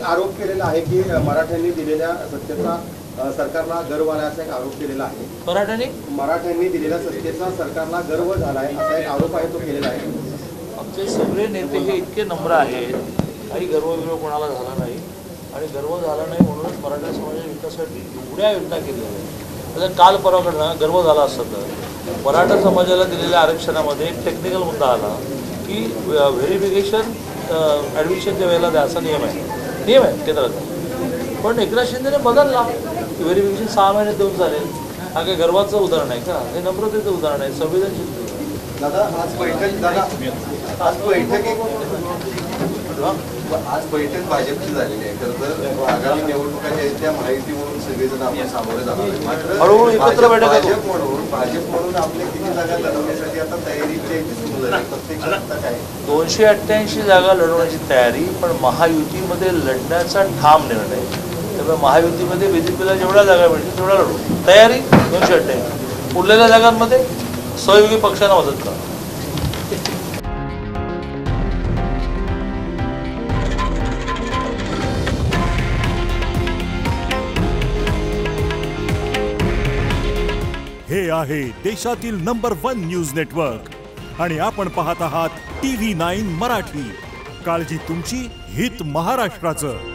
एक आरोप केलेला आहे की मराठ्यांनी दिलेल्या सत्तेचा सरकारला गर्व आला असा एक आरोप केलेला आहे। मराठ्यांनी दिलेल्या सत्तेचा सरकारला गर्व झाला आहे असा एक आरोप आहे तो केलेला आहे। आमचे सगळे नेते हे इतके नम्र आहेत, काही गर्व कोणाला झाला नाही आणि गर्व झाला नाही म्हणूनच मराठा समाजाच्या विकासासाठी एवढ्या योजना केल्या आहेत। आता काल परवाकडनं गर्व झाला असता तर मराठा समाजाला दिलेल्या आरक्षणामध्ये एक टेक्निकल मुद्दा आला की व्हेरिफिकेशन ॲडमिशनच्या वेळेला द्यायचा नियम आहे केंद्राचा, पण एकनाथ शिंदेने बदलला की व्हेरिफिकेशन 6 महिने देऊन चालेल। हा काही गर्वाचं उदाहरण आहे का? हे नम्रतेचं उदाहरण आहे, संवेदनशील। दादा आज बैठक भाजपची झालेली आहे। तर आगामी निवडणुका ज्या आहेत त्या माहिती म्हणून सगळेजण आपण सामोरे जाणार आहे। मात्र हळूहळू एकत्र भाजप म्हणून आपल्या किती जागा लढवण्यासाठी आता तयारीची सुरू झाली प्रत्यक्षात काय 288 जागा लढवण्याची तयारी, पण महायुतीमध्ये लढण्याचा ठाम निर्णय। त्यामुळे महायुतीमध्ये बीजेपीला जेवढ्या जागा मिळतील तेवढ्या लढू, तयारी 288। उरलेल्या जागांमध्ये सहयोगी पक्षांना मदत करा। हे आहे देशातील नंबर 1 न्यूज नेटवर्क आणि आपण पाहत आहात TV9 मराठी। काळजी तुमची, हित महाराष्ट्राचं।